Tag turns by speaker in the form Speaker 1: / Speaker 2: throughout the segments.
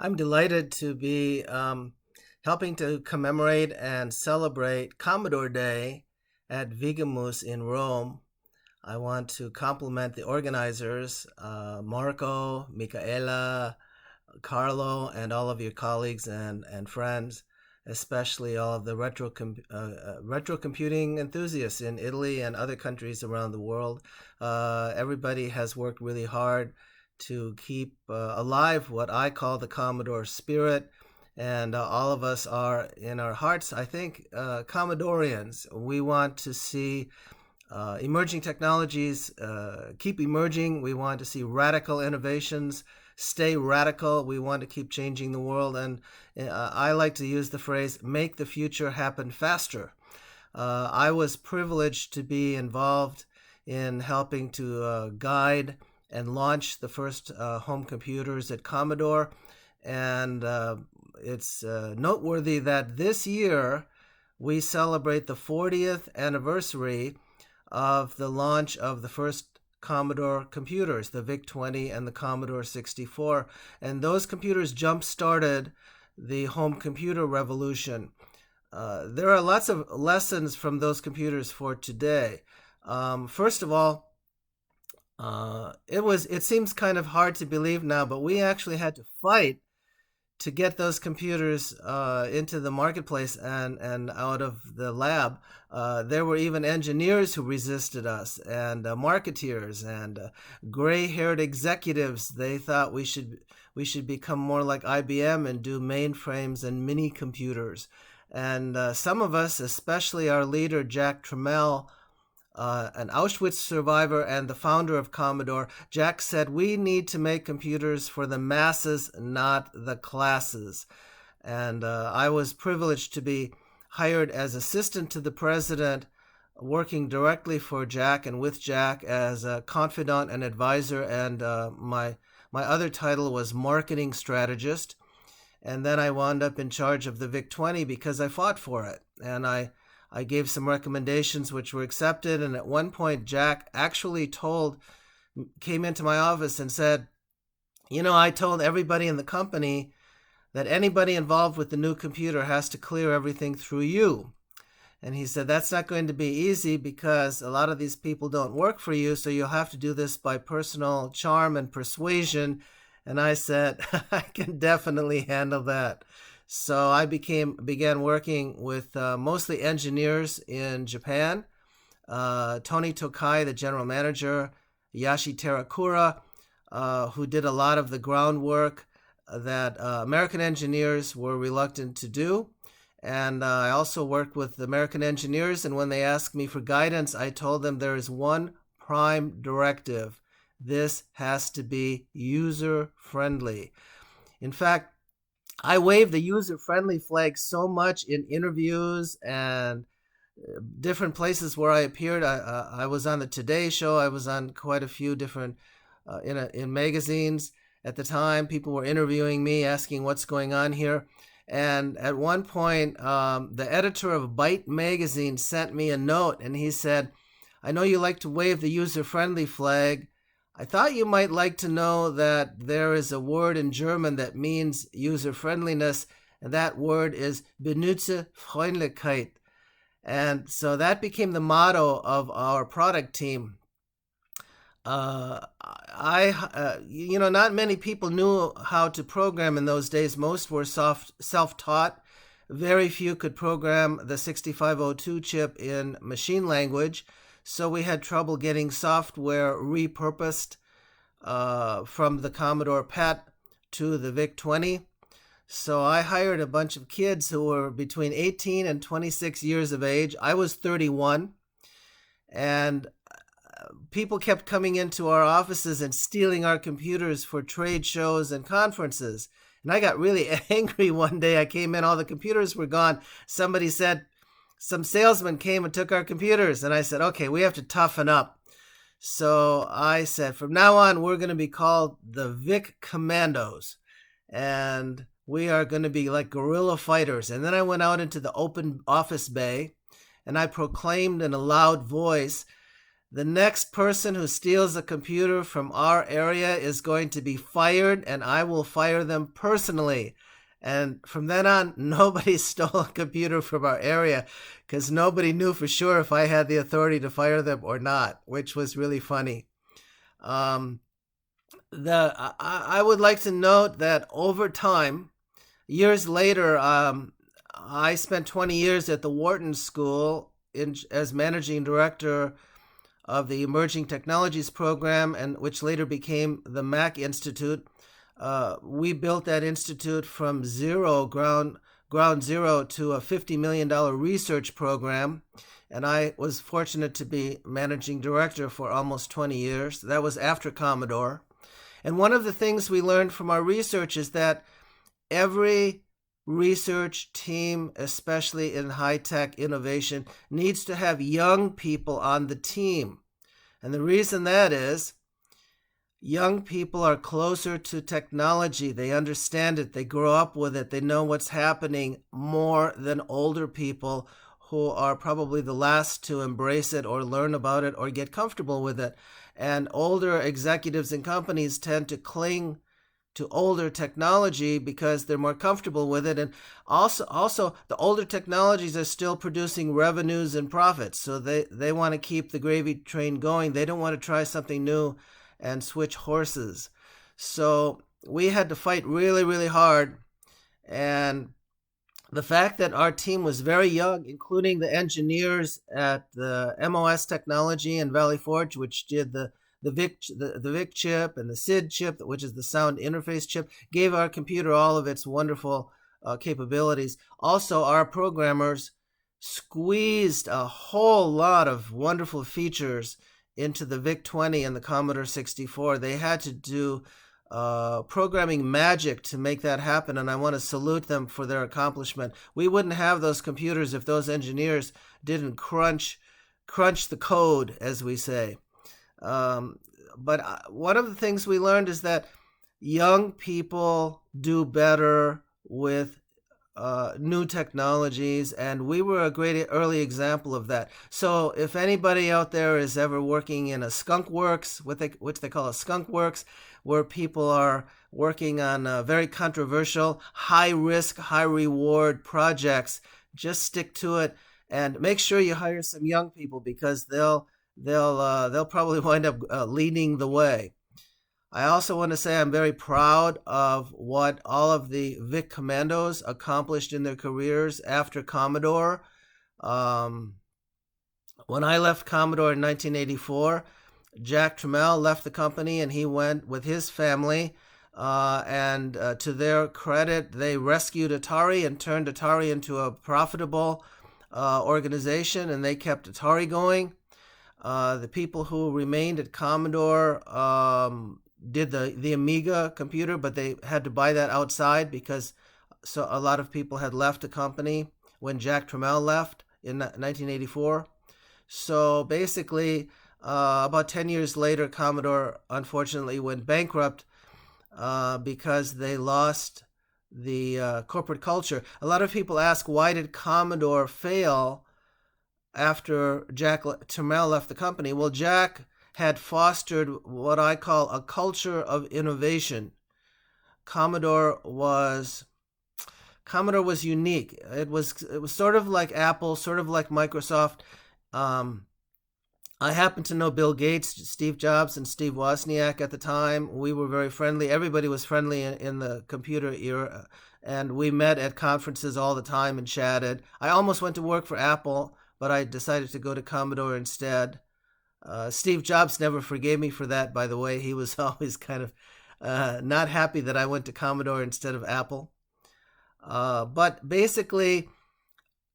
Speaker 1: I'm delighted to be helping to commemorate and celebrate Commodore Day at Vigamus in Rome. I want to compliment the organizers, Marco, Michaela, Carlo, and all of your colleagues and friends, especially all of the retro computing enthusiasts in Italy and other countries around the world. Everybody has worked really hard to keep alive what I call the Commodore spirit. And all of us are, in our hearts, I think, Commodorians. We want to see emerging technologies keep emerging. We want to see radical innovations stay radical. We want to keep changing the world. And I like to use the phrase, make the future happen faster. I was privileged to be involved in helping to guide and launch the first home computers at Commodore. And it's noteworthy that this year we celebrate the 40th anniversary of the launch of the first Commodore computers, the VIC-20 and the Commodore 64. And those computers jump-started the home computer revolution. There are lots of lessons from those computers for today. First of all, it seems kind of hard to believe now, but we actually had to fight to get those computers into the marketplace and out of the lab. There were even engineers who resisted us, and marketeers and gray-haired executives. They thought we should become more like IBM and do mainframes and mini computers. And some of us, especially our leader Jack Tramiel, an Auschwitz survivor and the founder of Commodore, Jack said, we need to make computers for the masses, not the classes. And I was privileged to be hired as assistant to the president, working directly for Jack and with Jack as a confidant and advisor. And my other title was marketing strategist. And then I wound up in charge of the VIC-20 because I fought for it. And I gave some recommendations which were accepted. And at one point, Jack actually came into my office and said, I told everybody in the company that anybody involved with the new computer has to clear everything through you. And he said, that's not going to be easy because a lot of these people don't work for you. So you'll have to do this by personal charm and persuasion. And I said, I can definitely handle that. So I began working with mostly engineers in Japan. Tony Tokai, the general manager, Yashi Terakura, who did a lot of the groundwork that American engineers were reluctant to do. And I also worked with American engineers, and when they asked me for guidance, I told them there is one prime directive. This has to be user-friendly. In fact, I waved the user-friendly flag so much in interviews and different places where I appeared. I was on the Today Show. I was on quite a few different in magazines at the time. People were interviewing me, asking what's going on here. And at one point, the editor of Byte magazine sent me a note, and he said, I know you like to wave the user-friendly flag. I thought you might like to know that there is a word in German that means user-friendliness, and that word is Benutzerfreundlichkeit. And so that became the motto of our product team. Not many people knew how to program in those days. Most were self-taught. Very few could program the 6502 chip in machine language. So we had trouble getting software repurposed from the Commodore PET to the VIC-20. So I hired a bunch of kids who were between 18 and 26 years of age. I was 31. And people kept coming into our offices and stealing our computers for trade shows and conferences. And I got really angry one day. I came in, all the computers were gone. Somebody said, some salesman came and took our computers. And I said, okay, we have to toughen up. So I said, from now on, we're going to be called the Vic Commandos. And we are going to be like guerrilla fighters. And then I went out into the open office bay and I proclaimed in a loud voice The next person who steals a computer from our area is going to be fired, and I will fire them personally. And from then on, nobody stole a computer from our area because nobody knew for sure if I had the authority to fire them or not, which was really funny. Um, I would like to note that over time, years later, I spent 20 years at the Wharton School as managing director of the Emerging Technologies Program, and which later became the Mac Institute. We built that institute from ground zero, to a $50 million research program, and I was fortunate to be managing director for almost 20 years. That was after Commodore. And one of the things we learned from our research is that every research team, especially in high-tech innovation, needs to have young people on the team. And the reason that is, young people are closer to technology. They understand it. They grow up with it. They know what's happening more than older people who are probably the last to embrace it or learn about it or get comfortable with it. And older executives in companies tend to cling to older technology because they're more comfortable with it. And also the older technologies are still producing revenues and profits. So they want to keep the gravy train going. They don't want to try something new and switch horses. So we had to fight really, really hard. And the fact that our team was very young, including the engineers at the MOS Technology in Valley Forge, which did the Vic chip and the SID chip, which is the sound interface chip, gave our computer all of its wonderful capabilities. Also, our programmers squeezed a whole lot of wonderful features into the VIC-20 and the Commodore 64. They had to do programming magic to make that happen, and I want to salute them for their accomplishment. We wouldn't have those computers if those engineers didn't crunch the code, as we say. But one of the things we learned is that young people do better with new technologies, and we were a great early example of that. So if anybody out there is ever working in a skunk works, which they call a skunk works, where people are working on very controversial, high risk, high reward projects, just stick to it and make sure you hire some young people because they'll probably wind up leading the way. I also want to say I'm very proud of what all of the Vic Commandos accomplished in their careers after Commodore. When I left Commodore in 1984, Jack Tramiel left the company and he went with his family. And to their credit, they rescued Atari and turned Atari into a profitable organization, and they kept Atari going. The people who remained at Commodore did the Amiga computer, but they had to buy that outside because a lot of people had left the company when Jack Tramiel left in 1984. So basically, about 10 years later, Commodore unfortunately went bankrupt because they lost the corporate culture. A lot of people ask, why did Commodore fail after Jack Tramiel left the company? Well, Jack had fostered what I call a culture of innovation. Commodore was unique. It was sort of like Apple, sort of like Microsoft. I happened to know Bill Gates, Steve Jobs, and Steve Wozniak at the time. We were very friendly. Everybody was friendly in the computer era, and we met at conferences all the time and chatted. I almost went to work for Apple, but I decided to go to Commodore instead. Steve Jobs never forgave me for that, by the way. He was always kind of not happy that I went to Commodore instead of Apple. But basically,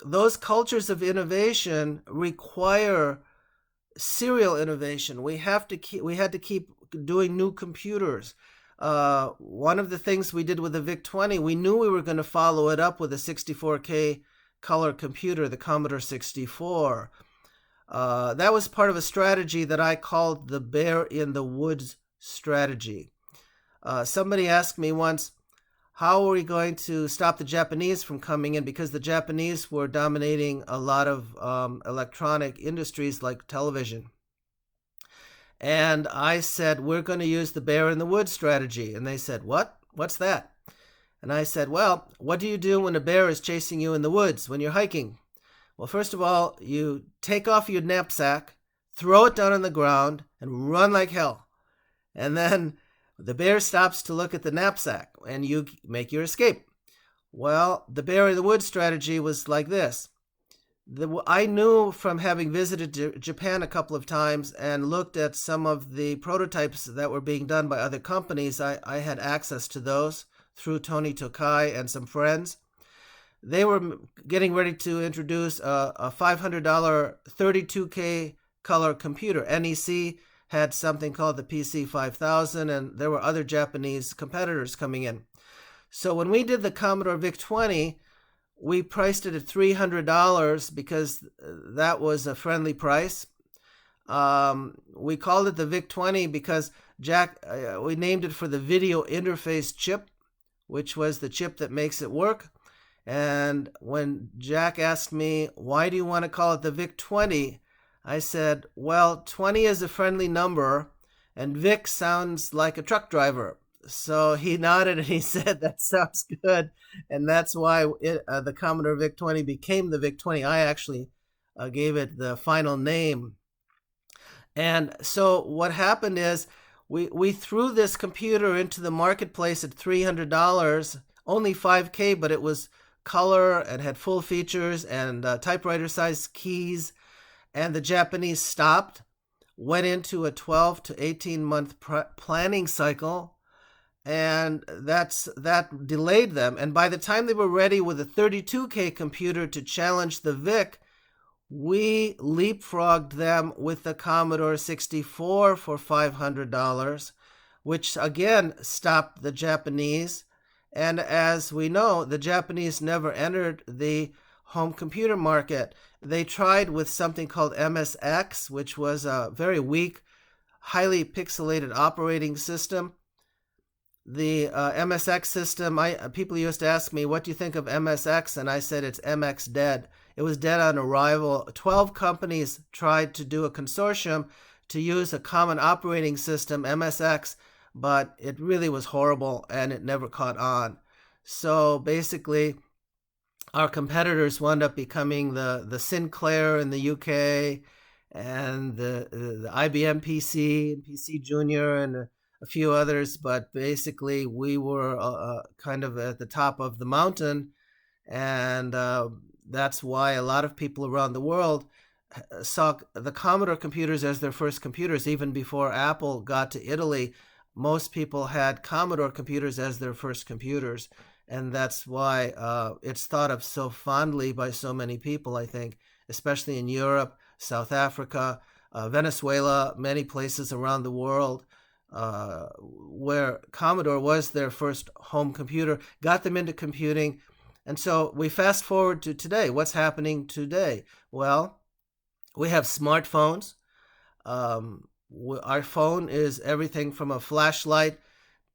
Speaker 1: those cultures of innovation require serial innovation. We had to keep doing new computers. One of the things we did with the VIC-20, we knew we were going to follow it up with a 64K color computer, the Commodore 64. That was part of a strategy that I called the bear in the woods strategy. Somebody asked me once, how are we going to stop the Japanese from coming in? Because the Japanese were dominating a lot of electronic industries like television. And I said, we're going to use the bear in the woods strategy. And they said, what? What's that? And I said, well, what do you do when a bear is chasing you in the woods when you're hiking? Well, first of all, you take off your knapsack, throw it down on the ground, and run like hell. And then the bear stops to look at the knapsack, and you make your escape. Well, the bear in the woods strategy was like this. I knew from having visited Japan a couple of times and looked at some of the prototypes that were being done by other companies. I had access to those through Tony Tokai and some friends. They were getting ready to introduce a $500 32K color computer. NEC had something called the PC 5000, and there were other Japanese competitors coming in. So when we did the Commodore VIC-20, we priced it at $300 because that was a friendly price. We called it the VIC-20 because we named it for the video interface chip, which was the chip that makes it work. And when Jack asked me, why do you want to call it the VIC-20? I said, well, 20 is a friendly number, and Vic sounds like a truck driver. So he nodded and he said, that sounds good. And that's why the Commodore VIC-20 became the VIC-20. I actually gave it the final name. And so what happened is we threw this computer into the marketplace at $300, only 5K, but it was color and had full features and typewriter-sized keys. And the Japanese stopped, went into a 12 to 18-month planning cycle, and that delayed them. And by the time they were ready with a 32K computer to challenge the VIC, we leapfrogged them with the Commodore 64 for $500, which again stopped the Japanese. And as we know, the Japanese never entered the home computer market. They tried with something called MSX, which was a very weak, highly pixelated operating system. The MSX system, people used to ask me, what do you think of MSX? And I said, it's MX dead. It was dead on arrival. 12 companies tried to do a consortium to use a common operating system, MSX, but it really was horrible and it never caught on. So basically, our competitors wound up becoming the Sinclair in the UK and the IBM PC, and PC Junior, and a few others. But basically, we were kind of at the top of the mountain, and that's why a lot of people around the world saw the Commodore computers as their first computers. Even before Apple got to Italy, most people had Commodore computers as their first computers. And that's why it's thought of so fondly by so many people, I think, especially in Europe, South Africa, Venezuela, many places around the world where Commodore was their first home computer, got them into computing. And so we fast forward to today. What's happening today? Well, we have smartphones. Our phone is everything from a flashlight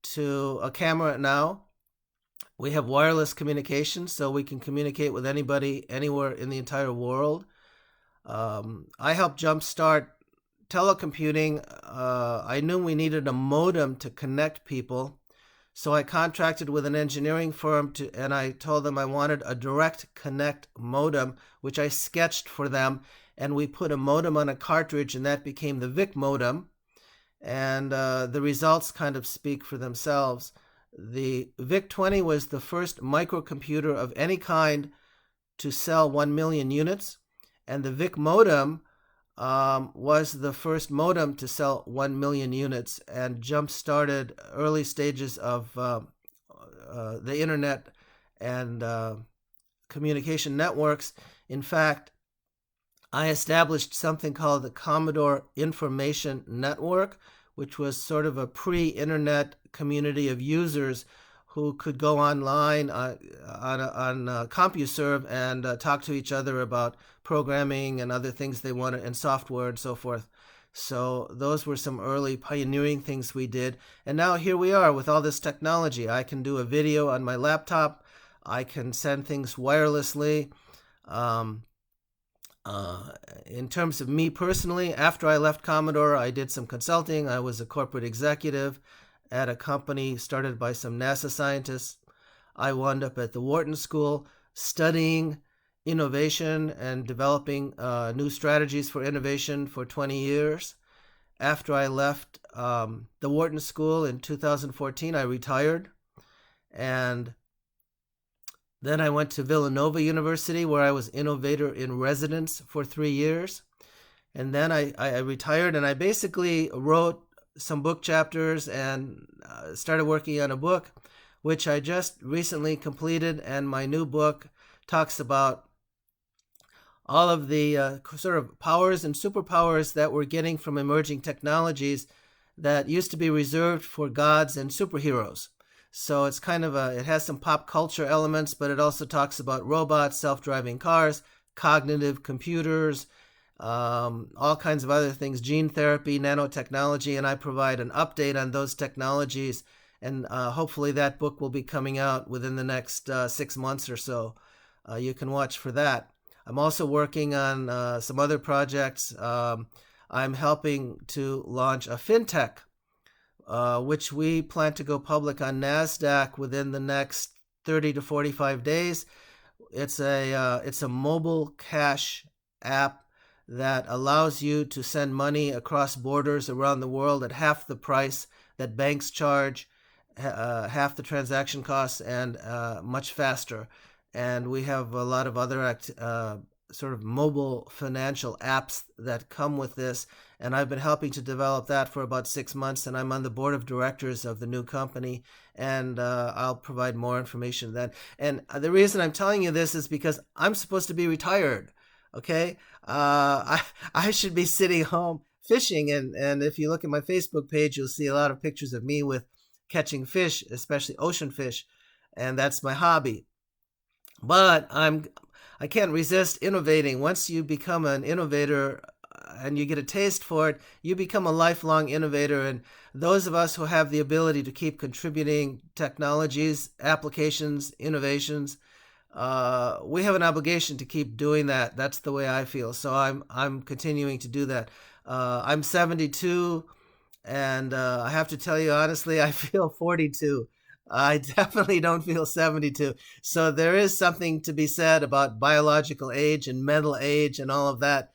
Speaker 1: to a camera now. We have wireless communication, so we can communicate with anybody, anywhere in the entire world. I helped jumpstart telecomputing. I knew we needed a modem to connect people, so I contracted with an engineering firm, and I told them I wanted a direct connect modem, which I sketched for them, and we put a modem on a cartridge, and that became the VIC modem. And the results kind of speak for themselves. The VIC-20 was the first microcomputer of any kind to sell 1 million units, and the VIC modem was the first modem to sell 1 million units and jump-started early stages of the internet and communication networks. In fact, I established something called the Commodore Information Network, which was sort of a pre-internet community of users who could go online on CompuServe and talk to each other about programming and other things they wanted, and software and so forth. So those were some early pioneering things we did. And now here we are with all this technology. I can do a video on my laptop. I can send things wirelessly. Uh, in terms of me personally, after I left Commodore, I did some consulting. I was a corporate executive at a company started by some NASA scientists. I wound up at the Wharton School studying innovation and developing new strategies for innovation for 20 years. After I left the Wharton School in 2014, I retired. And then I went to Villanova University, where I was innovator in residence for 3 years. And then I retired, and I basically wrote some book chapters and started working on a book, which I just recently completed. And my new book talks about all of the sort of powers and superpowers that we're getting from emerging technologies that used to be reserved for gods and superheroes. So it's kind of it has some pop culture elements, but it also talks about robots, self-driving cars, cognitive computers, all kinds of other things, gene therapy, nanotechnology, and I provide an update on those technologies. And hopefully that book will be coming out within the next 6 months or so. You can watch for that. I'm also working on some other projects. I'm helping to launch a fintech, which we plan to go public on NASDAQ within the next 30 to 45 days. It's a mobile cash app that allows you to send money across borders around the world at half the price that banks charge, half the transaction costs, and much faster. And we have a lot of other sort of mobile financial apps that come with this. And I've been helping to develop that for about 6 months. And I'm on the board of directors of the new company. And I'll provide more information then. And the reason I'm telling you this is because I'm supposed to be retired. Okay? I should be sitting home fishing. And if you look at my Facebook page, you'll see a lot of pictures of me with catching fish, especially ocean fish. And that's my hobby. But I can't resist innovating. Once you become an innovator and you get a taste for it, you become a lifelong innovator. And those of us who have the ability to keep contributing technologies, applications, innovations, we have an obligation to keep doing that. That's the way I feel. So I'm continuing to do that. I'm 72, and I have to tell you honestly, I feel 42. I definitely don't feel 72. So there is something to be said about biological age and mental age and all of that.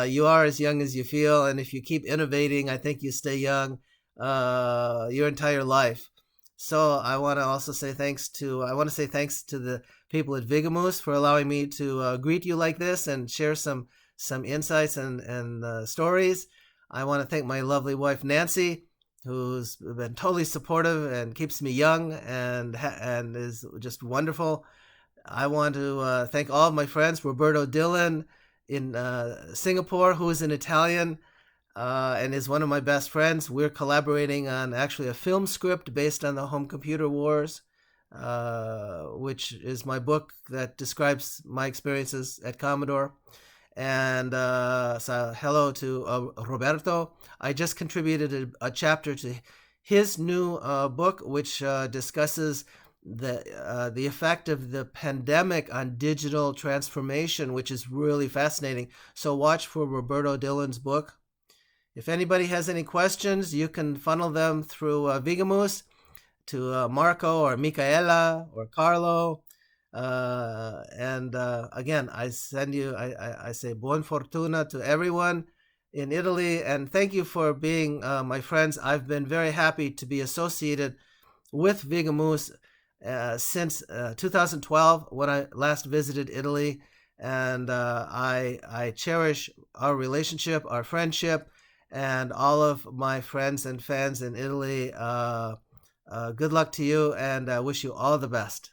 Speaker 1: You are as young as you feel, and if you keep innovating, I think you stay young your entire life. So I want to say thanks to the people at Vigamoose for allowing me to greet you like this and share some insights and stories. I want to thank my lovely wife Nancy, who's been totally supportive and keeps me young and is just wonderful. I want to thank all of my friends, Roberto Dillon in Singapore, who is an Italian and is one of my best friends. We're collaborating on actually a film script based on the home computer wars, which is my book that describes my experiences at Commodore. And so hello to Roberto. I just contributed a chapter to his new book, which discusses the effect of the pandemic on digital transformation, which is really fascinating. So watch for Roberto Dillon's book. If anybody has any questions, you can funnel them through Vigamoose to Marco or Micaela or Carlo. Again, I say buon fortuna to everyone in Italy, and thank you for being my friends. I've been very happy to be associated with Vigamoose since 2012 when I last visited Italy, and I cherish our relationship, our friendship, and all of my friends and fans in Italy. Good luck to you, and I wish you all the best.